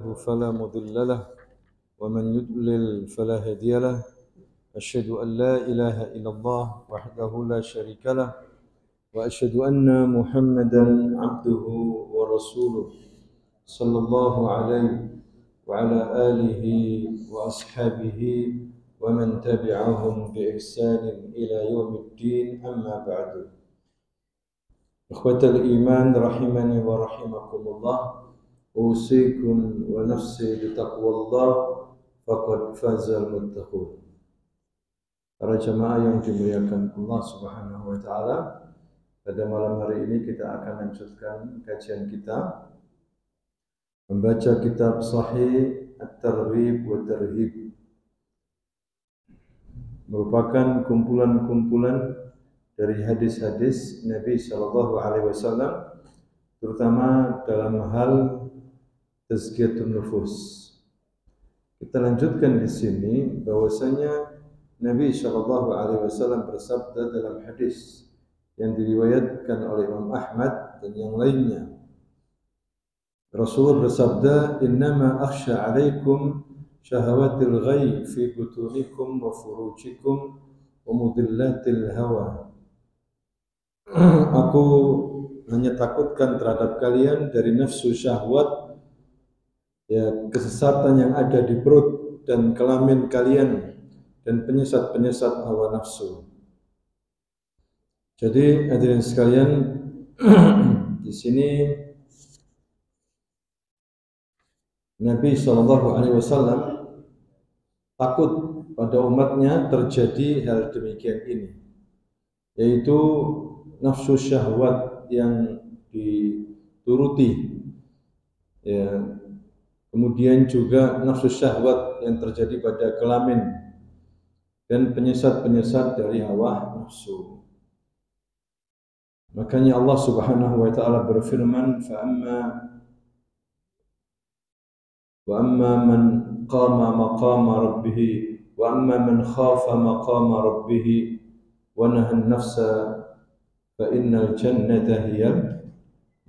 فلا مضل له ومن يضلل فلا هادي له أشهد أن لا إله إلا الله وحده لا شريك له وأشهد أن محمدا عبده ورسوله صلى الله عليه وعلى آله وأصحابه ومن تبعهم بإحسان إلى يوم الدين أما بعد إخوة الإيمان رحمني ورحمكم الله أوصيكم ونفسي بتقوى الله فقد فاز المتقون. Para jamaah yang dimuliakan Allah Subhanahu wa taala, pada malam hari ini kita akan lanjutkan kajian kita membaca kitab Sahih At-Targhib wa Tarhib, merupakan kumpulan-kumpulan dari hadis-hadis Nabi sallallahu alaihi wasallam, terutama dalam hal tazkiyatun nufus. Kita lanjutkan di sini bahwasanya Nabi sallallahu alaihi wasallam bersabda dalam hadis yang diriwayatkan oleh Imam Ahmad dan yang lainnya. Rasulullah bersabda, "Innama akhsha 'alaikum syahawatil ghayy fi butunikum wa furujikum wa mudillatil hawa." Aku hanya takutkan terhadap kalian dari nafsu syahwat, ya, kesesatan yang ada di perut dan kelamin kalian dan penyesat-penyesat hawa nafsu. Jadi hadirin sekalian, di sini Nabi SAW takut pada umatnya terjadi hal demikian ini, yaitu nafsu syahwat yang dituruti, ya, kemudian juga nafsu syahwat yang terjadi pada kelamin dan penyesat-penyesat dari hawa nafsu. Makanya Allah Subhanahu wa taala berfirman, wa amma man qama maqama rabbih wa amma man khafa maqama rabbih wa nahan nafsa fa innal jannata hiyal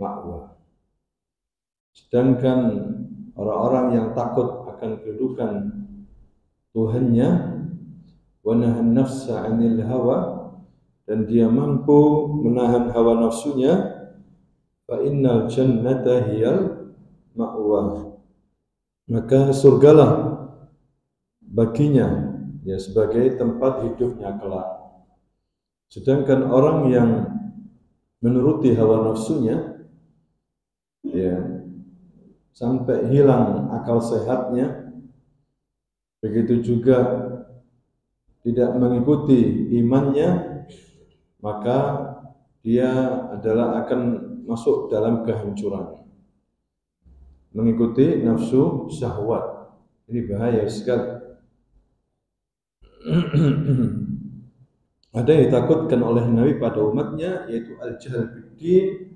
ma'wa. Sedangkan orang-orang yang takut akan kedudukan Tuhannya, wa nahan nafsa 'anil hawa, dan dia mampu menahan hawa nafsunya, fa innal jannata hiyal ma'wa, maka surgalah baginya, ya, sebagai tempat hidupnya kelak. Sedangkan orang yang menuruti hawa nafsunya, ya, sampai hilang akal sehatnya, begitu juga tidak mengikuti imannya, maka dia adalah akan masuk dalam kehancuran. Mengikuti nafsu syahwat ini bahaya sekali. Ada yang ditakutkan oleh Nabi pada umatnya, yaitu al-jahl bid-din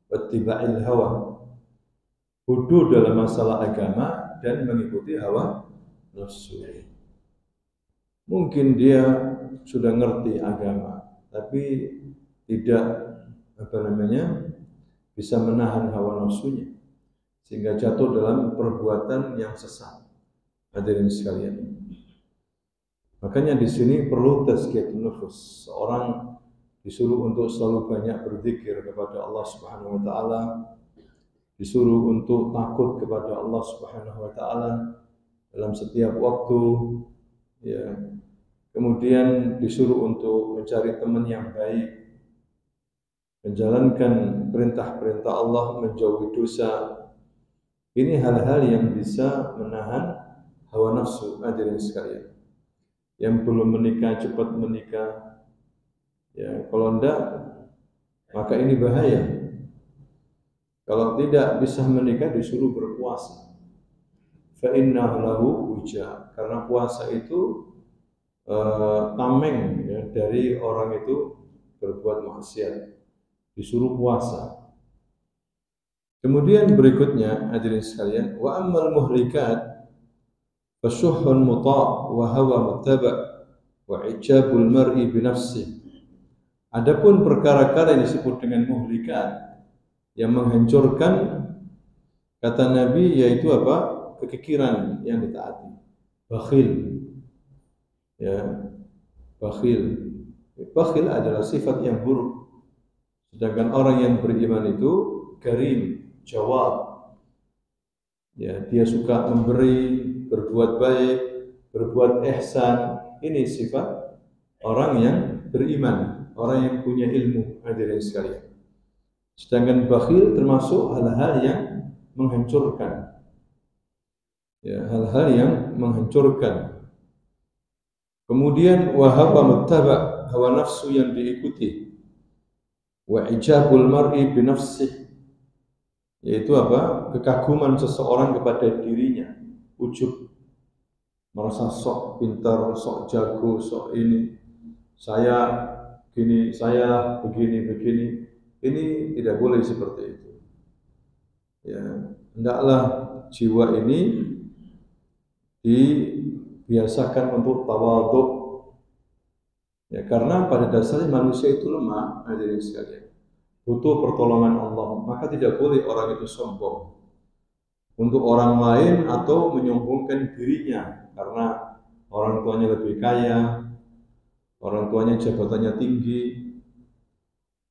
wa ittiba'il hawa, bodoh dalam masalah agama dan mengikuti hawa nafsu. Mungkin dia sudah ngerti agama, tapi tidak bisa menahan hawa nafsunya, sehingga jatuh dalam perbuatan yang sesat. Hadirin sekalian, makanya di sini perlu tazkiyatun nufus. Seorang disuruh untuk selalu banyak berzikir kepada Allah Subhanahu wa taala, disuruh untuk takut kepada Allah Subhanahu wa taala dalam setiap waktu, ya. Kemudian disuruh untuk mencari teman yang baik, menjalankan perintah-perintah Allah, menjauhi dosa. Ini hal-hal yang bisa menahan hawa nafsu. Hadirin sekalian, yang belum menikah cepat menikah, ya, kalau enggak maka ini bahaya. Kalau tidak bisa menikah disuruh berpuasa, fa innahu lahu wija, karena puasa itu tameng, ya, dari orang itu berbuat maksiat, disuruh puasa. Kemudian berikutnya hadirin sekalian, wa ammal muhlikat fasyuhun muta' wa hawa muttaba' wa ijabul mar'i bi nafsihi. Adapun perkara-perkara yang disebut dengan muhlikat, yang menghancurkan Kata Nabi yaitu apa? Kekikiran yang ditaati. Bakhil. Ya, bakhil. Bakhil adalah sifat yang buruk. Sedangkan orang yang beriman itu karim, jawab. Ya, dia suka memberi, berbuat baik, berbuat ihsan. Ini sifat orang yang beriman, orang yang punya ilmu, hadirin sekalian. Sedangkan bakhil termasuk hal-hal yang menghancurkan. Ya, hal-hal yang menghancurkan. Kemudian wahaba muttaba, hawa nafsu yang diikuti. Wa ijabul mar'i bi nafsihi, yaitu apa? Kekaguman seseorang kepada dirinya, ujub, merasa sok pintar, sok jago, sok ini, saya gini, saya begini. Ini tidak boleh seperti itu. Ya, hendaklah jiwa ini dibiasakan untuk tawadhu. Ya, karena pada dasarnya manusia itu lemah, hadirin sekalian. Butuh pertolongan Allah, maka tidak boleh orang itu sombong untuk orang lain atau menyombongkan dirinya karena orang tuanya lebih kaya, orang tuanya jabatannya tinggi,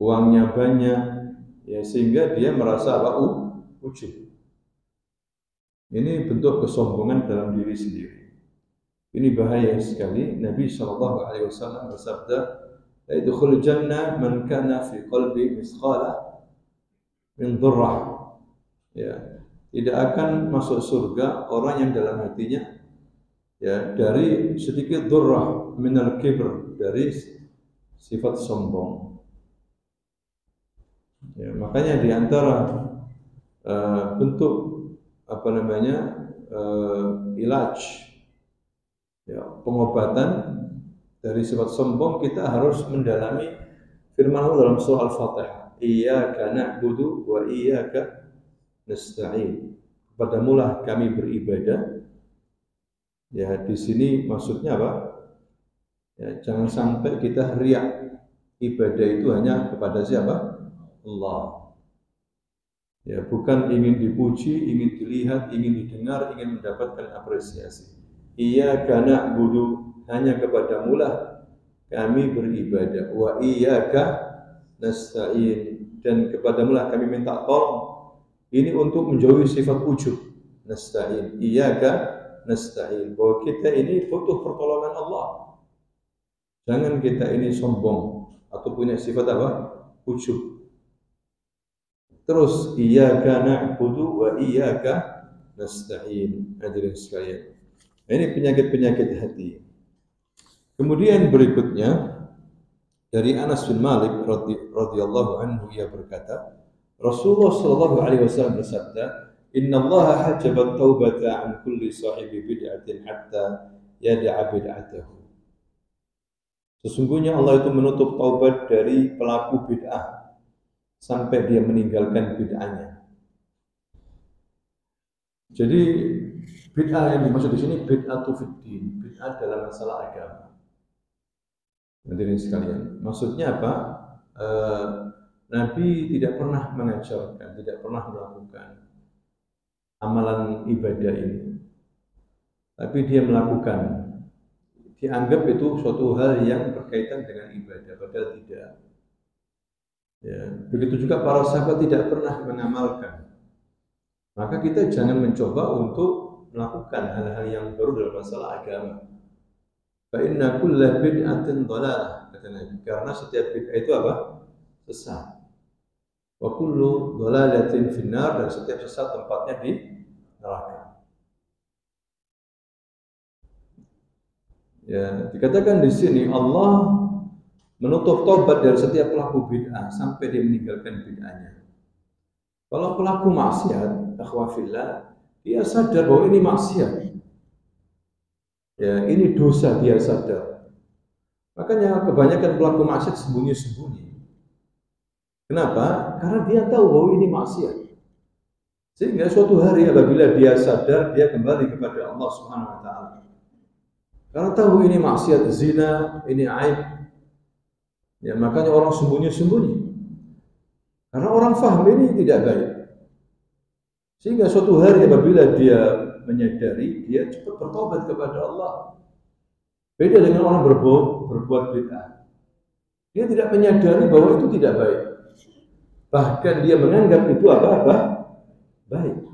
uangnya banyak, ya sehingga dia merasa apa? Ujub. Ini bentuk kesombongan dalam diri sendiri. Ini bahaya sekali. Nabi SAW bersabda, "La yadkhulul jannah man kana fi qalbi misqala min dzarrah." Ya, tidak akan masuk surga orang yang dalam hatinya ya dari sedikit dzarrah minal kibr, dari sifat sombong. Ya, makanya di antara bentuk apa namanya ilaj, ya, pengobatan dari sifat sombong, kita harus mendalami firman Allah dalam surah Al-Fatihah. Iyyaka na'budu wa iyyaka nasta'in. Kepadamulah kami beribadah. Ya, di sini maksudnya apa? Ya, jangan sampai kita riak. Ibadah itu hanya kepada siapa? Allah. Ya, bukan ingin dipuji, ingin dilihat, ingin didengar, ingin mendapatkan apresiasi. Iyyaka na'budu, hanya kepadamulah kami beribadah. Wa iyyaka nasta'in, dan kepadamulah kami minta tolong. Ini untuk menjauhi sifat ujub. Nasta'in, iyyaka nasta'in, bahwa kita ini butuh pertolongan Allah. Jangan kita ini sombong atau punya sifat apa? Ujub. Terus iyyaka na'budu wa iyyaka nasta'in. Hadirin sekalian, ini penyakit-penyakit hati. Kemudian berikutnya dari Anas bin Malik radhiyallahu anhu, ia berkata, Rasulullah sallallahu alaihi wasallam bersabda, "Inna Allah hajaba taubata an kulli sahibi bid'atin hatta yada'a bid'atahu." Sesungguhnya Allah itu menutup taubat dari pelaku bid'ah sampai dia meninggalkan bid'ahnya. Jadi bid'ah yang dimaksud di sini bid'atu fiddin, bid'ah dalam masalah agama. Hadirin sekalian, maksudnya apa? Nabi tidak pernah mengajarkan, tidak pernah melakukan amalan ibadah ini, tapi dia melakukan. Dianggap itu suatu hal yang berkaitan dengan ibadah, padahal tidak. Ya, begitu juga para sahabat tidak pernah mengamalkan. Maka kita jangan mencoba untuk melakukan hal-hal yang baru dalam masalah agama. Fa inna kulla bid'atin dhalalah, kata Nabi, karena setiap bid'ah itu apa? Sesat. Wa kullu dhalalatin finnar, dan setiap sesat tempatnya di neraka. Ya, dikatakan di sini Allah menutup taubat dari setiap pelaku bid'ah sampai dia meninggalkan bid'ahnya. Kalau pelaku maksiat, akhwafillah, dia sadar bahwa ini maksiat. Ya, ini dosa, dia sadar. Makanya kebanyakan pelaku maksiat sembunyi-sembunyi. Kenapa? Karena dia tahu bahwa ini maksiat. Sehingga suatu hari apabila dia sadar, dia kembali kepada Allah Subhanahu wa taala. Karena tahu ini maksiat, zina, ini aib. Ya, makanya orang sembunyi-sembunyi. Karena orang faham ini tidak baik. Sehingga suatu hari apabila dia menyadari, dia cepat bertobat kepada Allah. Beda dengan orang berbuat bid'ah. Dia tidak menyadari bahwa itu tidak baik. Bahkan dia menganggap itu apa-apa baik.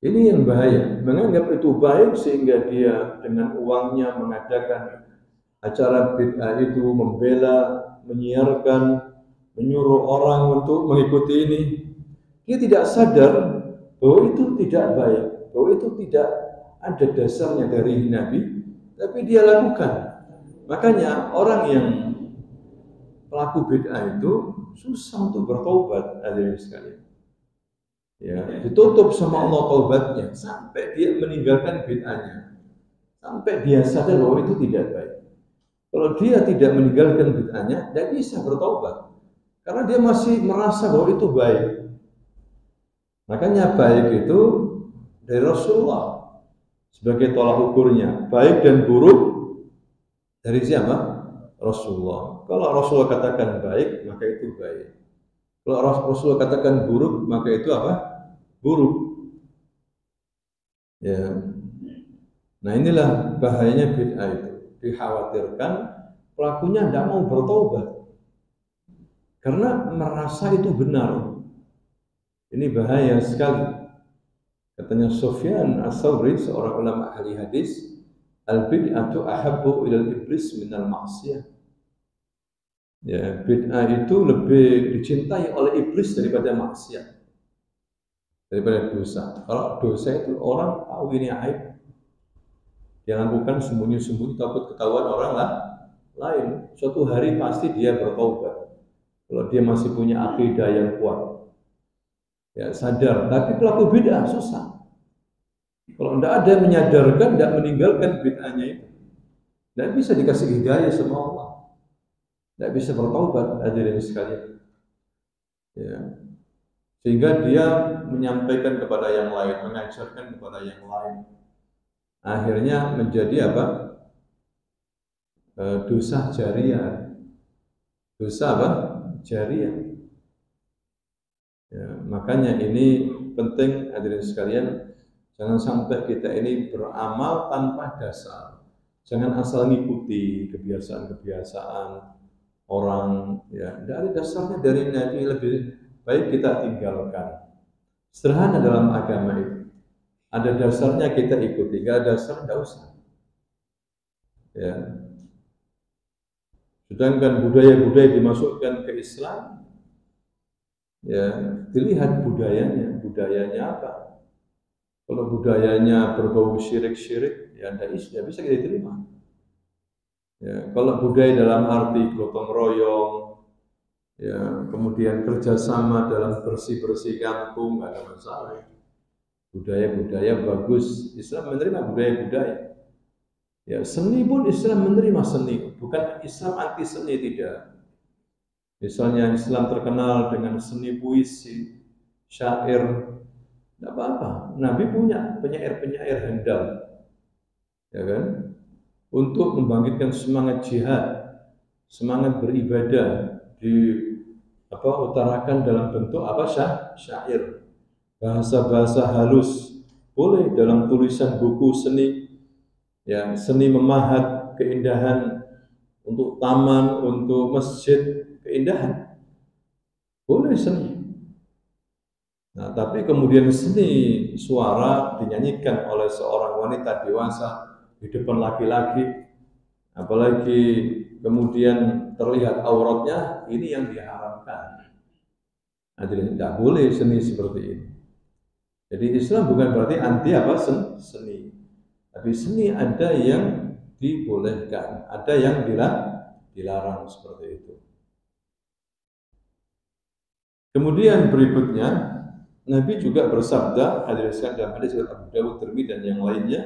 Ini yang bahaya. Menganggap itu baik sehingga dia dengan uangnya mengadakan acara bid'ah itu, membela, menyiarkan, menyuruh orang untuk mengikuti ini. Dia tidak sadar bahwa itu tidak baik, bahwa itu tidak ada dasarnya dari Nabi, tapi dia lakukan. Makanya orang yang pelaku bid'ah itu susah untuk bertobat, hadirin sekalian. Ya, ditutup sama Allah taubatnya sampai dia meninggalkan bid'ahnya, sampai dia sadar bahwa itu tidak baik. Kalau dia tidak meninggalkan bid'ahnya, tidak bisa bertobat karena dia masih merasa bahwa itu baik. Makanya baik itu dari Rasulullah sebagai tolak ukurnya. Baik dan buruk dari siapa? Rasulullah. Kalau Rasulullah katakan baik, maka itu baik. Kalau Rasulullah katakan buruk, maka itu apa? Buruk. Ya. Nah, inilah bahayanya bid'ah itu. Dikhawatirkan pelakunya tidak mau bertobat karena merasa itu benar. Ini bahaya sekali. Katanya Sufyan Ats-Tsauri, seorang ulama ahli hadis, al-bid'atu ahabbu ilal iblis minal ma'siyah. Ya, bid'ah itu lebih dicintai oleh iblis daripada maksiat, daripada dosa. Kalau dosa itu orang tahu ini aib, dia lakukan sembunyi-sembunyi takut ketahuan orang lain. Suatu hari pasti dia bertobat. Kalau dia masih punya akidah yang kuat. Ya, sadar, tapi pelaku bid'ah susah. Kalau tidak ada yang menyadarkan, tidak meninggalkan bid'ahnya itu, tidak bisa dikasih hidayah sama Allah, tidak bisa bertobat, hadirin sekalian. Ya. Sehingga dia menyampaikan kepada yang lain, mengajarkan kepada yang lain. Akhirnya menjadi apa? Dosa jariah. Dosa apa? Jariah. Ya, makanya ini penting, hadirin sekalian, jangan sampai kita ini beramal tanpa dasar. Jangan asal ngikuti kebiasaan-kebiasaan orang, ya, tidak ada dasarnya dari Nabi, lebih baik kita tinggalkan. Sederhana dalam agama itu. Ada dasarnya kita ikuti, tidak ada dasar tidak usah. Ya. Sedangkan budaya-budaya dimasukkan ke Islam, ya, dilihat budayanya apa. Kalau budayanya berbau syirik-syirik, ya tidak bisa kita terima. Ya, kalau budaya dalam arti gotong royong, ya, kemudian kerjasama dalam bersih-bersih kampung, nggak ada masalah. Budaya-budaya bagus, Islam menerima budaya-budaya. Ya, seni pun Islam menerima seni, bukan Islam anti seni, tidak. Misalnya Islam terkenal dengan seni puisi, syair, tidak apa-apa. Nabi punya penyair-penyair handal, ya kan? Untuk membangkitkan semangat jihad, semangat beribadah, utarakan dalam bentuk apa? Syair, bahasa-bahasa halus, boleh dalam tulisan buku seni, ya, seni memahat keindahan untuk taman, untuk masjid, keindahan, boleh seni. Nah, tapi kemudian seni suara dinyanyikan oleh seorang wanita dewasa di depan laki-laki, apalagi kemudian terlihat auratnya, ini yang diharamkan. Nah, jadi tidak boleh seni seperti ini. Jadi Islam bukan berarti anti apa seni, tapi seni ada yang dibolehkan, ada yang dilarang seperti itu. Kemudian berikutnya Nabi juga bersabda, hadirin sekalian, dalam hadis Abu Dawud, Tirmidzi dan yang lainnya,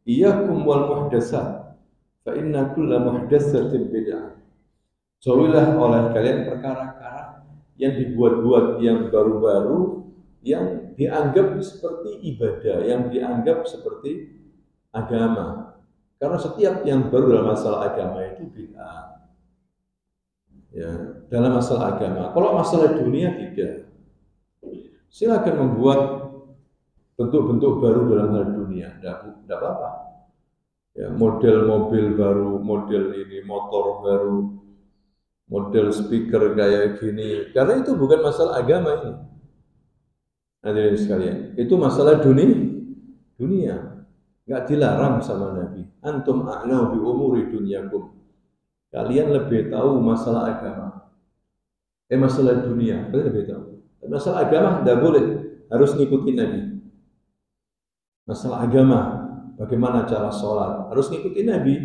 iyyakum wal muhdatsat fa inna kulla muhdatsatin bid'ah. Jauhilah oleh kalian perkara-perkara yang dibuat-buat, yang baru-baru, yang dianggap seperti ibadah, yang dianggap seperti agama. Karena setiap yang baru dalam masalah agama itu bid'ah. Ya, dalam masalah agama. Kalau masalah dunia tidak. Silakan membuat bentuk-bentuk baru dalam hal dunia, tidak apa-apa. Ya, model mobil baru, model ini motor baru, model speaker kayak gini. Karena itu bukan masalah agama ini. Hadirin sekalian, itu masalah dunia. Nggak dilarang sama Nabi. Antum a'lamu bi umuri dunyakum. Kalian lebih tahu masalah agama. Masalah dunia, kalian lebih tahu. Masalah agama tidak boleh, harus ngikutin Nabi. Masalah agama, bagaimana cara sholat, harus ngikutin Nabi.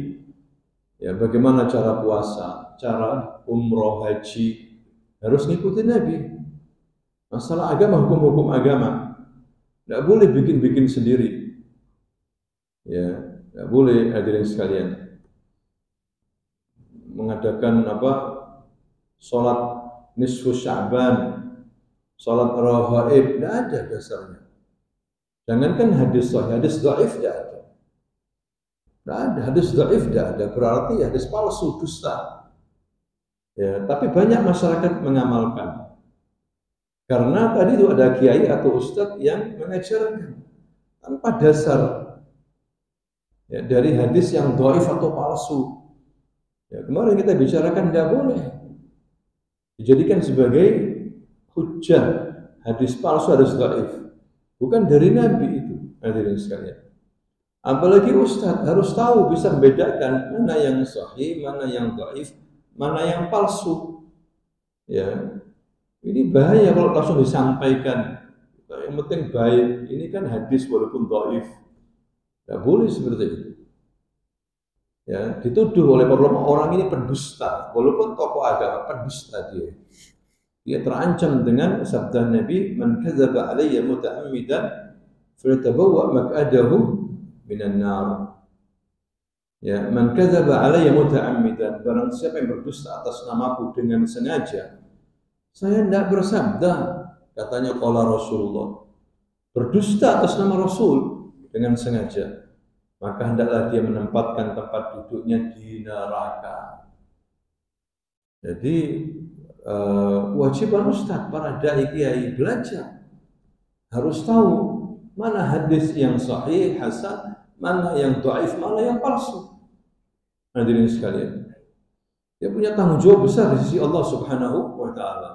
Ya, bagaimana cara puasa, cara umroh, haji, harus ngikutin Nabi. Masalah agama, hukum-hukum agama, tidak boleh bikin-bikin sendiri. Ya, tidak boleh, hadirin sekalian, mengadakan sholat nisfu Sya'ban, sholat rawaib, tidak ada dasarnya. Jangankan hadis sahih, hadis dhaif tidak ada. Tidak ada, hadis dhaif tidak ada, berarti hadis palsu, dusta. Ya, tapi banyak masyarakat mengamalkan. Karena tadi itu ada kiai atau ustadz yang mengajarkan tanpa dasar. Ya, dari hadis yang dhaif atau palsu. Ya, kemarin kita bicarakan tidak boleh dijadikan sebagai hujjah. Hadis palsu, hadis dhaif, bukan dari Nabi itu, hadirin sekalian. Apalagi ustaz harus tahu, bisa membedakan mana yang sahih, mana yang dhaif, mana yang palsu. Ya, ini bahaya kalau langsung disampaikan. Yang penting baik. Ini kan hadis walaupun dhaif. Tidak boleh seperti itu. Ya, dituduh oleh orang ini pendusta, walaupun tokoh agama, pendusta dia. Dia terancam dengan sabda Nabi, "Man kadzaba 'alayya muta'ammidan falyatabawwa maq'adahu minan nar." Ya, "Man kadzaba 'alayya muta'ammidan," barang siapa yang berdusta atas namaku dengan sengaja. Saya tidak bersabda, katanya qala Rasulullah. Berdusta atas nama Rasul dengan sengaja, maka hendaklah dia menempatkan tempat duduknya di neraka. Jadi kewajiban ustaz, para dai kiai belajar, harus tahu mana hadis yang sahih, hasan, mana yang dhaif, mana yang palsu. Hadirin sekalian, dia punya tanggung jawab besar di sisi Allah Subhanahu wa taala.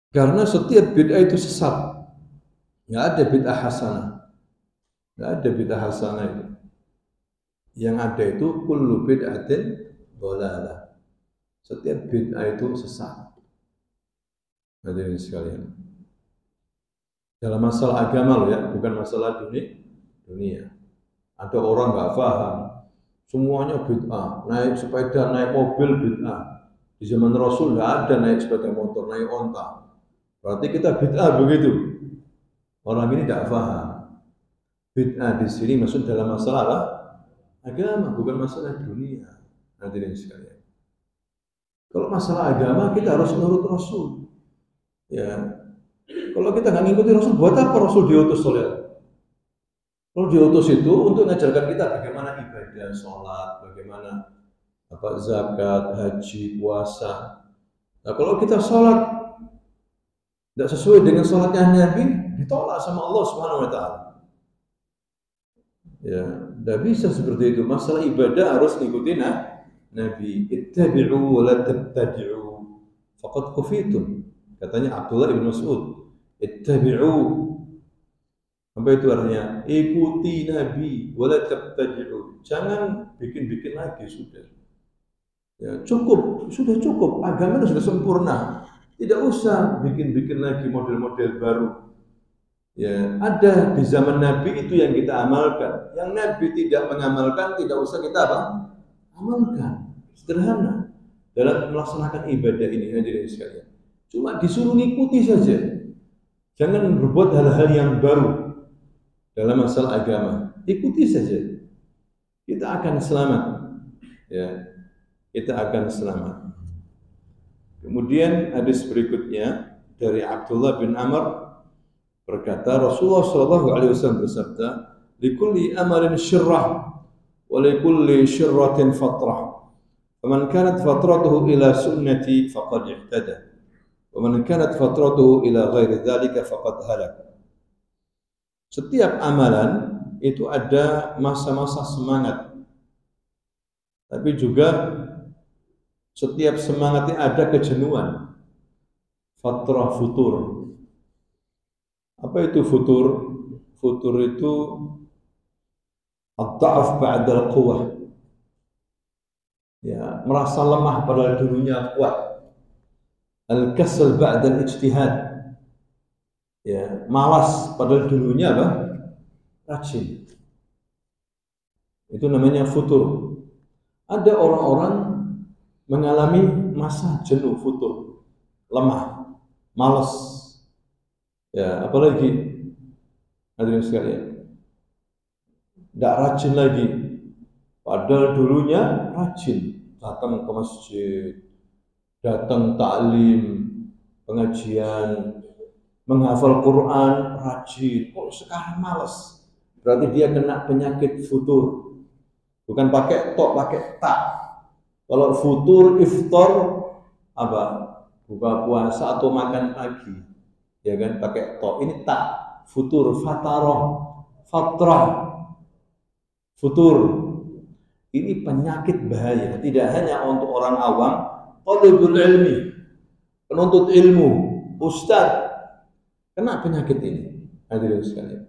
Karena setiap bid'ah itu sesat. Nggak ada bid'ah hasanah. Nggak ada bid'ah hasanah itu. Yang ada itu kullu bid'atin dhalalah. Setiap bid'ah itu sesat. Hadirin sekalian. Dalam masalah agama loh ya, bukan masalah dunia. Ada orang nggak paham, semuanya bid'ah. Naik sepeda, naik mobil bid'ah. Di zaman Rasul nggak ada naik sepeda motor, naik onta. Berarti kita bid'ah begitu. Orang ini tidak paham. Bid'ah di sini maksud dalam masalah apa? Agama, bukan masalah dunia. Hadirin sekalian. Kalau masalah agama kita harus menurut Rasul. Ya. Kalau kita nggak ngikuti Rasul, buat apa Rasul diutus oleh Allah? Rasul diutus itu untuk mengajarkan kita bagaimana ibadah, sholat, bagaimana zakat, haji, puasa. Nah, kalau kita sholat tidak sesuai dengan sholatnya Nabi, ditolak sama Allah Subhanahu wa taala. Ya, tidak bisa seperti itu. Masalah ibadah harus ngikuti Nabi. Ittabi'u wa la tabtadi'u faqad kufitum. Katanya Abdullah bin Mas'ud. Ittabi'u. Apa itu artinya? Ikuti Nabi wa la tabtadi'u. Jangan bikin-bikin lagi, sudah. Ya, cukup, sudah cukup. Agama sudah sempurna. Tidak usah bikin-bikin lagi model-model baru. Ya, ada di zaman Nabi itu yang kita amalkan. Yang Nabi tidak mengamalkan, tidak usah kita amalkan. Sederhana dalam melaksanakan ibadah ini, hadirin sekalian. Cuma disuruh ngikuti saja. Jangan berbuat hal-hal yang baru dalam masalah agama. Ikuti saja. Kita akan selamat. Ya, kita akan selamat. Kemudian hadis berikutnya dari Abdullah bin Amr berkata, Rasulullah SAW bersabda, "Likulli amalin syirrah, wa likulli syirratin fatrah. Faman kanat fatratuhu ila sunnati faqad ihtada, wa Wa man kanat fatratuhu ila ghairi dzalika faqad halak. Setiap amalan itu ada masa-masa semangat. Tapi juga setiap semangatnya ada kejenuhan. Fatrah futur. Apa itu futur? Futur itu ad-da'af ba'da al-quwwah. Ya, merasa lemah padahal dulunya kuat. Al-kasal ba'da al-ijtihad. Ya, malas padahal dulunya apa? Rajin. Itu namanya futur. Ada orang-orang mengalami masa jenuh futur, lemah, malas. Ya, apalagi hadirin sekalian, tidak rajin lagi. Padahal dulunya rajin, datang ke masjid, datang taklim, pengajian, menghafal Quran, rajin. Kok sekarang malas? Berarti dia kena penyakit futur. Bukan pakai tok, pakai tak. Kalau futur, iftar, apa? Buka puasa atau makan pagi. Ya kan, pakai tok. Ini tak. Futur, fatarah, fatrah, futur. Ini penyakit bahaya. Tidak hanya untuk orang awam, talibul ilmi, penuntut ilmu, ustaz, kena penyakit ini. Hadirin sekalian.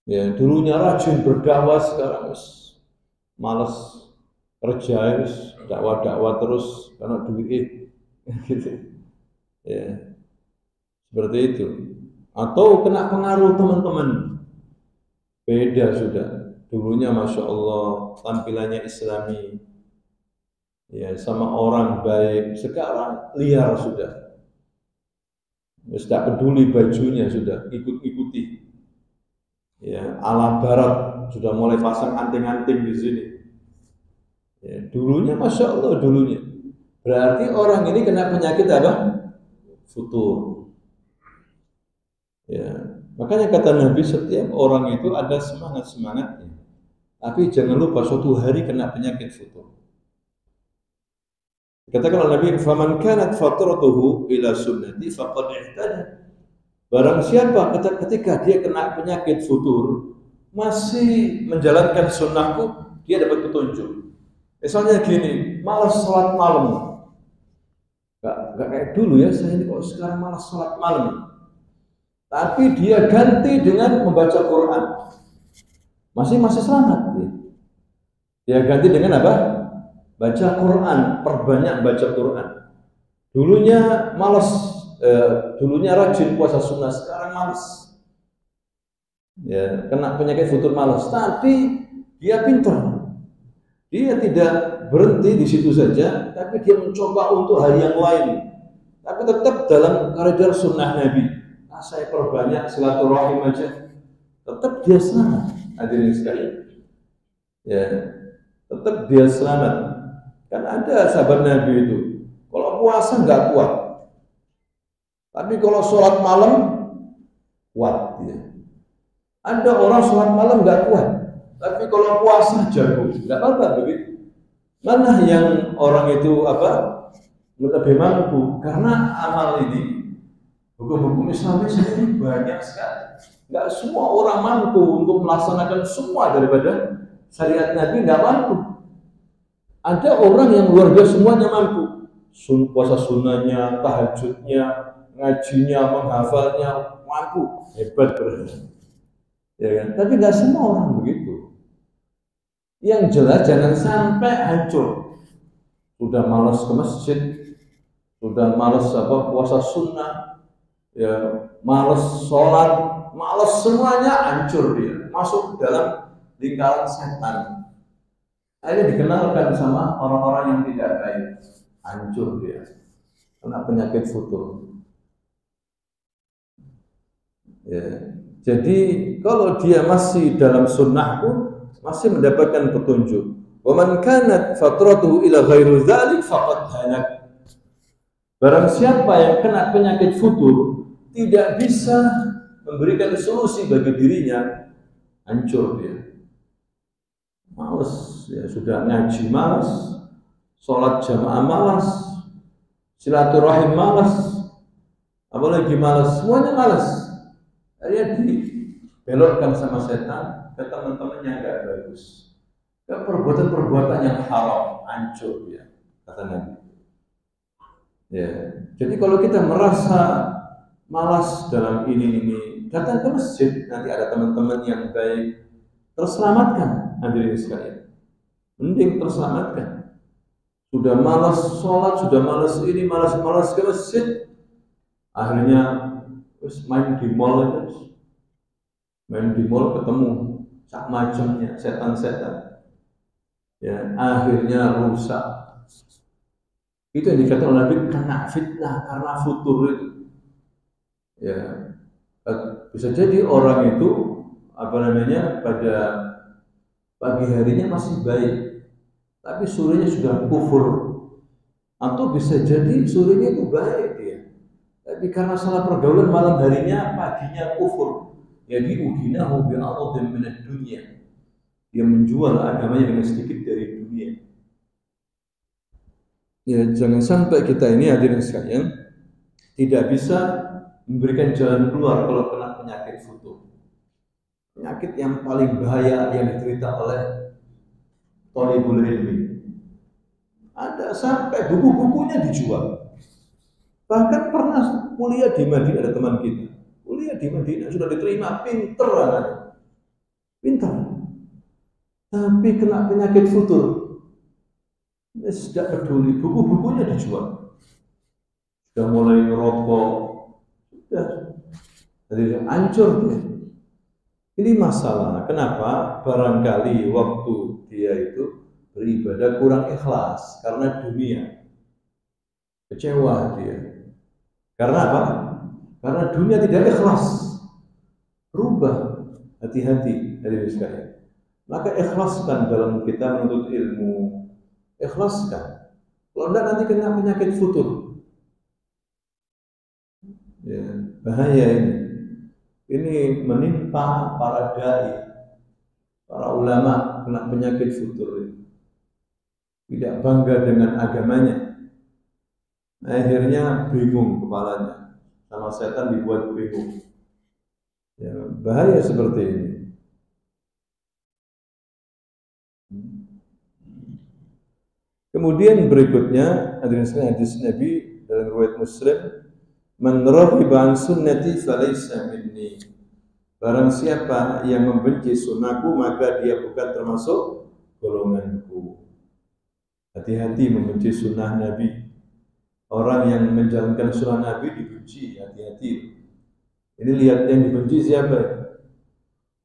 Ya, dulunya rajin berdakwah, sekarang malas kerja, dakwah-dakwah terus karena duit. Gitu. Ya. Seperti itu. Atau kena pengaruh teman-teman. Beda sudah. Dulunya Masya Allah tampilannya Islami. Ya, sama orang baik. Sekarang liar sudah. Tidak peduli bajunya sudah, ikut-ikuti. Ya, ala barat sudah mulai pasang anting-anting di sini. Ya, dulunya Masya Allah dulunya. Berarti orang ini kena penyakit apa? Futur. Ya, makanya kata Nabi, setiap orang itu ada semangat-semangatnya. Tapi jangan lupa suatu hari kena penyakit futur. Katakan Nabi, "Faman kanat fatratuhu ila sunnati faqad ihtada." Barang siapa ketika dia kena penyakit futur, masih menjalankan sunnahku, dia dapat petunjuk. Misalnya gini, malas sholat malam. Gak kayak dulu ya, saya ini kok sekarang malas sholat malam. Tapi dia ganti dengan membaca Quran. Masih selamat. Dia ganti dengan apa? Baca Quran, perbanyak baca Quran. Dulunya malas, dulunya rajin puasa sunnah, sekarang malas. Ya, kena penyakit futur malas. Tapi dia pintar. Dia tidak berhenti di situ saja, tapi dia mencoba untuk hal yang lain. Tapi tetap dalam koridor sunnah Nabi. Saya perbanyak silaturahim aja, tetap dia selamat. Hadirin sekalian, ya, tetap dia selamat. Kan ada sahabat Nabi itu, kalau puasa nggak kuat, tapi kalau sholat malam kuat. Ya. Ada orang sholat malam nggak kuat, tapi kalau puasa jago, nggak apa-apa begitu. Mana yang orang itu apa lebih mampu? Karena amal ini, hukum-hukum Islam ini banyak sekali. Nggak semua orang mampu untuk melaksanakan semua daripada syariat Nabi, nggak mampu. Ada orang yang luar biasa semuanya mampu. Puasa sunnahnya, tahajudnya, ngajinya, menghafalnya, mampu. Hebat berarti. Ya kan? Tapi nggak semua orang begitu. Yang jelas jangan sampai hancur. Sudah malas ke masjid, sudah malas puasa sunnah, ya, malas sholat, malas semuanya, hancur dia, masuk dalam lingkaran setan. Akhirnya dikenalkan sama orang-orang yang tidak baik, hancur dia, kena penyakit futur. Ya. Jadi kalau dia masih dalam sunnahku, masih mendapatkan petunjuk. Wa man kanat fatratuhu ila ghairi dzalik faqad halak. Barang siapa yang kena penyakit futur, tidak bisa memberikan solusi bagi dirinya, hancur dia. Malas, ya sudah ngaji malas, sholat jamaah malas, silaturahim malas, apalagi malas, semuanya malas. Akhirnya dibelokkan sama setan ke teman-teman yang nggak bagus, ke perbuatan-perbuatan yang haram, hancur ya, kata Nabi. Ya, jadi kalau kita merasa malas dalam ini, datang ke masjid, nanti ada teman-teman yang baik, terselamatkan hadirin sekalian. Mending terselamatkan. Sudah malas sholat, sudah malas ini, malas ke masjid, akhirnya terus main di mall terus. Main di mall ketemu sak macamnya setan-setan. Ya, akhirnya rusak. Itu yang dikatakan oleh Nabi kena fitnah karena futur itu. Ya, bisa jadi orang itu pada pagi harinya masih baik, tapi sorenya sudah kufur. Atau bisa jadi sorenya itu baik dia, tapi karena salah pergaulan malam harinya paginya kufur. Jadi udinahu bi'aradin minad dunya. Dia menjual agamanya dengan sedikit dari dunia. Ya, jangan sampai kita ini hadirin sekalian tidak bisa memberikan jalan keluar kalau kena penyakit futur. Penyakit yang paling bahaya yang diderita oleh thalibul ilmi. Ada sampai buku-bukunya dijual. Bahkan pernah kuliah di Madinah, ada teman kita. Kuliah di Madinah sudah diterima, pinter anaknya. Pintar. Tapi kena penyakit futur. Dia tidak peduli, buku-bukunya dijual. Sudah mulai ngerokok. Sudah. Jadi hancur dia. Ini masalah. Kenapa? Barangkali waktu dia itu beribadah kurang ikhlas karena dunia. Kecewa dia. Karena apa? Karena dunia tidak ikhlas. Berubah. Hati-hati hadirin sekalian. Maka ikhlaskan dalam kita menuntut ilmu. Ikhlaskan. Kalau tidak nanti kena penyakit futur. Ya, bahaya ini. Ini menimpa para dai, para ulama kena penyakit futur. Tidak bangga dengan agamanya. Akhirnya bingung kepalanya. Sama setan dibuat bingung. Ya, bahaya seperti ini. Kemudian berikutnya hadis Nabi dalam riwayat Muslim, "Man raghiba an sunnati falaysa minni." Barang siapa yang membenci sunnahku maka dia bukan termasuk golonganku. Hati-hati membenci sunnah Nabi. Orang yang menjalankan sunnah Nabi dibenci, hati-hati. Ini lihat yang dibenci siapa?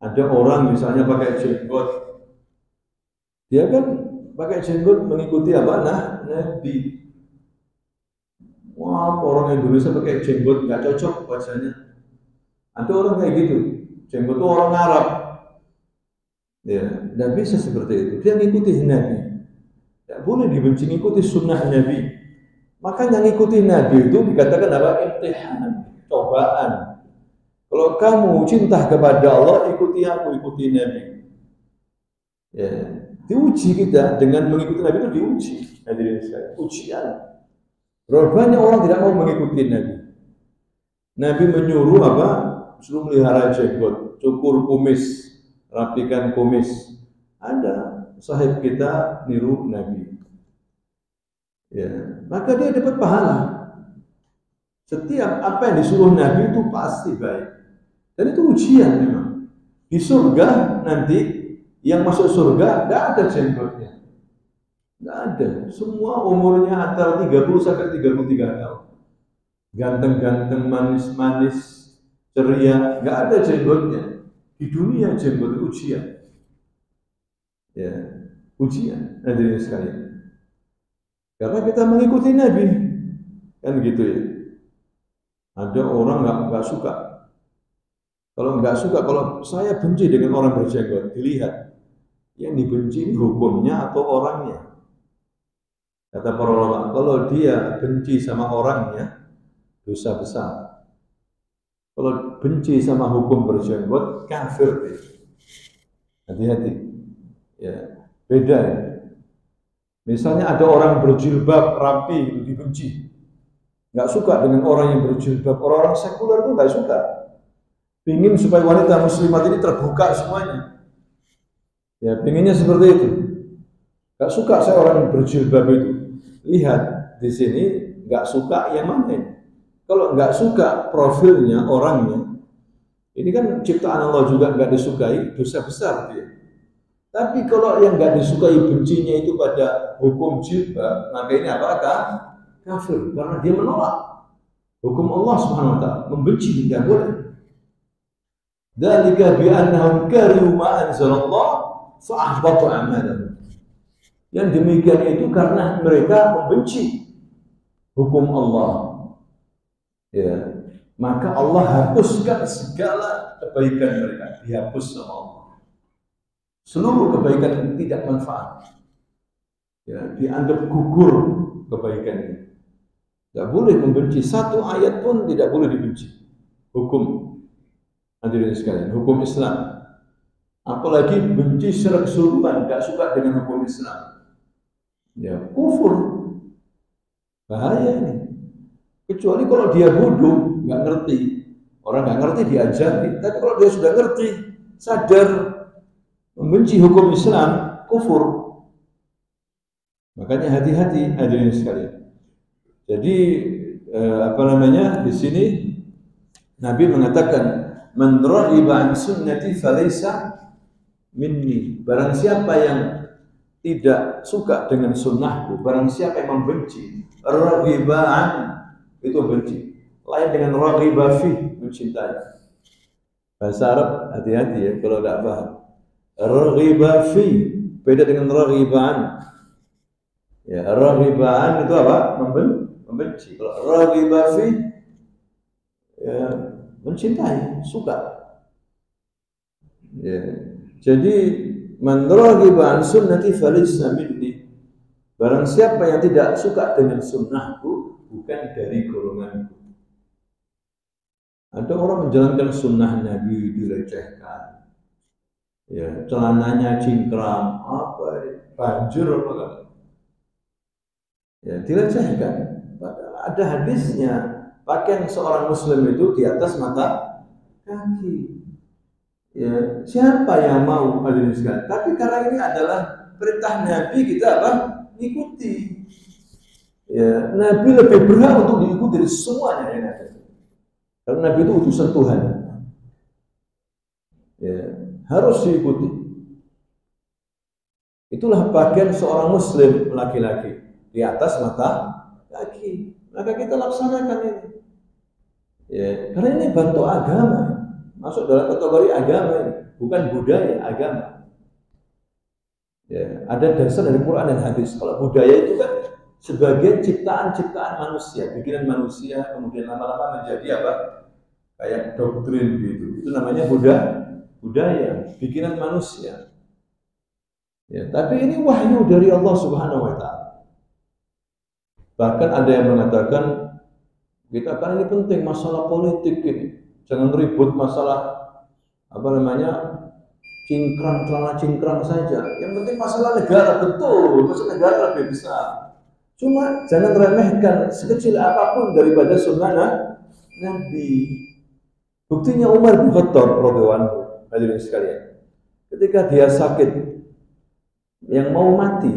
Ada orang misalnya pakai jenggot. Dia kan pakai jenggot mengikuti apa? Nabi. Wah, orang Indonesia pakai jenggot nggak cocok wajahnya. Ada orang kayak gitu. Jenggot itu orang Arab. Ya, nggak bisa seperti itu. Dia ngikuti Nabi. Tidak boleh dibenci, ngikuti sunnah Nabi. Makanya ngikuti Nabi itu dikatakan apa? Imtihan, cobaan. Kalau kamu cinta kepada Allah, ikuti aku, ikuti Nabi. Ya, diuji kita dengan mengikuti Nabi itu diuji. Hadirin sekalian, ujian. Berapa banyak orang tidak mau mengikuti Nabi. Nabi menyuruh apa? Suruh melihara jenggot, cukur kumis, rapikan kumis. Ada sahib kita niru Nabi. Ya, maka dia dapat pahala. Setiap apa yang disuruh Nabi itu pasti baik. Dan itu ujian memang. Di surga nanti yang masuk surga tidak ada jenggotnya. Tidak ada. Semua umurnya antara 30 sampai 33 tahun. Ganteng-ganteng, manis-manis, ceria, nggak ada jenggotnya. Di dunia jenggot itu ujian. Ya, ujian hadirin sekalian. Karena kita mengikuti Nabi, kan gitu ya. Ada orang nggak suka. Kalau nggak suka, kalau saya benci dengan orang berjenggot, dilihat yang dibenci hukumnya atau orangnya. Kata para ulama, kalau dia benci sama orangnya, dosa besar. Kalau benci sama hukum berjenggot, kafir. Hati-hati. Ya, beda ya. Misalnya ada orang berjilbab rapi itu dibenci. nggak suka dengan orang yang berjilbab. Orang-orang sekuler itu nggak suka. Ingin supaya wanita muslimat ini terbuka semuanya. Ya, pinginnya seperti itu. Gak suka saya orang yang berjilbab itu. Lihat di sini gak suka yang mana? Kalau gak suka profilnya orangnya, ini kan ciptaan Allah juga gak disukai, dosa besar dia. Tapi kalau yang gak disukai bencinya itu pada hukum jilbab, maka ini apakah? Kafir, karena dia menolak hukum Allah Subhanahu wa taala, membenci, tidak boleh. Dzalika bi annahum karihu ma anzalallah fa ahbata a'malahum. Yang demikian itu karena mereka membenci hukum Allah. Ya, maka Allah hapuskan segala kebaikan mereka, dihapus sama Allah. Seluruh kebaikan yang tidak manfaat, ya, dianggap gugur kebaikannya. Tidak boleh membenci, satu ayat pun tidak boleh dibenci. Hukum, hadirin sekalian, hukum Islam. Apalagi benci secara keseluruhan, tidak suka dengan hukum Islam. Ya, kufur. Bahaya ini. Kecuali kalau dia bodoh, nggak ngerti. Orang nggak ngerti diajari. Tapi kalau dia sudah ngerti, sadar, membenci hukum Islam, kufur. Makanya hati-hati hadirin sekalian. Jadi di sini Nabi mengatakan, "Man raghiba an sunnati falaysa minni." Barang siapa yang tidak suka dengan sunnahku, barang siapa yang membenci, raghibaan itu benci, lain dengan raghiba fi, mencintai. Bahasa Arab hati-hati ya kalau tidak paham. Raghiba fi beda dengan raghibaan. Ya, raghibaan itu apa? Membenci. Kalau raghiba fi ya, mencintai, suka. Ya. Jadi man raghiba an sunnati falaysa minni. Barang siapa yang tidak suka dengan sunnahku, bukan dari golonganku. Ada orang menjalankan sunnah Nabi direcehkan. Ya, celananya cingkrang, apa banjir apa kan? Ya, direcehkan. Ada hadisnya, pakaian seorang muslim itu di atas mata kaki. Ya, siapa yang mau hadirin sekalian? Tapi karena ini adalah perintah Nabi, kita apa? Ikuti. Ya, Nabi lebih berhak untuk diikuti dari semuanya yang ada. Karena Nabi itu utusan Tuhan. Ya, harus diikuti. Itulah pakaian seorang muslim laki-laki di atas mata kaki. Maka kita laksanakan ini. Ya, karena ini bantu agama. Masuk dalam kategori agama ini, bukan budaya, agama. Ya, ada dasar dari Quran dan hadis. Kalau budaya itu kan sebagai ciptaan-ciptaan manusia, bikinan manusia, kemudian lama-lama menjadi apa? Kayak doktrin gitu. Itu namanya budaya, bikinan manusia. Ya, tapi ini wahyu dari Allah Subhanahu wa taala. Bahkan ada yang mengatakan kita kan ini penting masalah politik ini. Jangan ribut masalah cingkrang, celana cingkrang saja. Yang penting masalah negara, betul, masalah negara lebih besar. Cuma jangan remehkan sekecil apapun daripada sunnah Nabi. Buktinya Umar bin Khattab radhiyallahu anhu, hadirin sekalian. Ketika dia sakit, yang mau mati,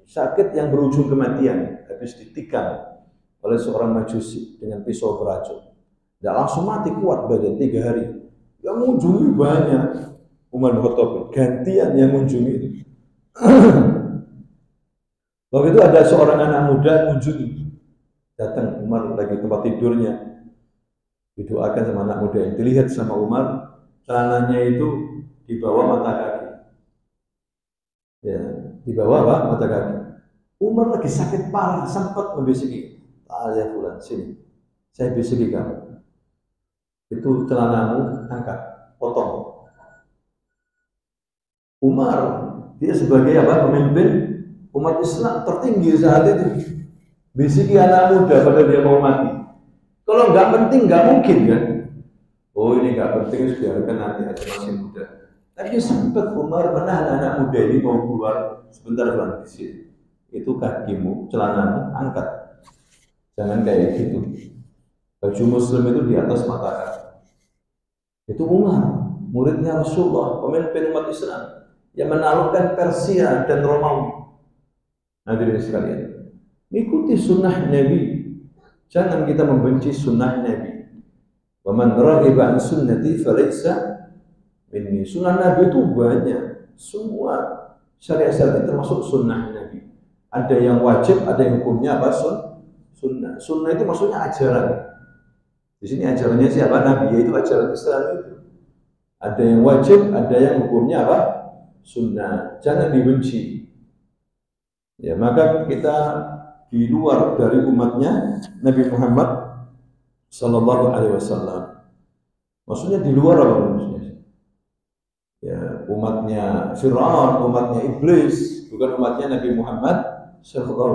sakit yang berujung kematian, habis ditikam oleh seorang majusi dengan pisau beracun. Tidak langsung mati, kuat badan 3 hari. Yang mengunjungi banyak. Umar bin Khattab gantian yang mengunjungi itu. Waktu itu ada seorang anak muda mengunjungi. Datang Umar lagi tempat tidurnya. Didoakan sama anak muda yang dilihat sama Umar, celananya itu di bawah mata kaki. Ya, di bawah apa? Mata kaki. Umar lagi sakit parah, sempat membisiki, "Ya fulan, sini. Saya bisiki kamu. Itu celanamu angkat, potong." Umar, dia sebagai apa? Pemimpin umat Islam tertinggi saat itu. Bisiki anak muda pada dia mau mati. Kalau nggak penting nggak mungkin kan? Oh ini nggak penting, biarkan nanti aja, masih muda. Tapi sempat Umar menahan anak muda ini mau keluar sebentar di sini. Itu kakimu, celanamu angkat. Jangan kayak gitu. Baju muslim itu di atas mata kaki. Itu Umar, muridnya Rasulullah, pemimpin umat Islam yang menaklukkan Persia dan Romawi. Hadirin sekalian, ikuti sunnah Nabi. Jangan kita membenci sunnah Nabi. Wa man raghiba an sunnati falaysa minni. Sunnah Nabi itu banyak. Semua syariat-syariat termasuk sunnah Nabi. Ada yang wajib, ada yang hukumnya apa? Sunnah. Sunnah itu maksudnya ajaran. Di sini ajarannya siapa? Nabi, yaitu ajaran Islam itu. Ada yang wajib, ada yang hukumnya apa? Sunnah. Jangan dibenci. Ya, maka kita di luar dari umatnya Nabi Muhammad Sallallahu Alaihi Wasallam. Maksudnya di luar apa maksudnya? Ya, umatnya Fir'aun, umatnya Iblis, bukan umatnya Nabi Muhammad Sallallahu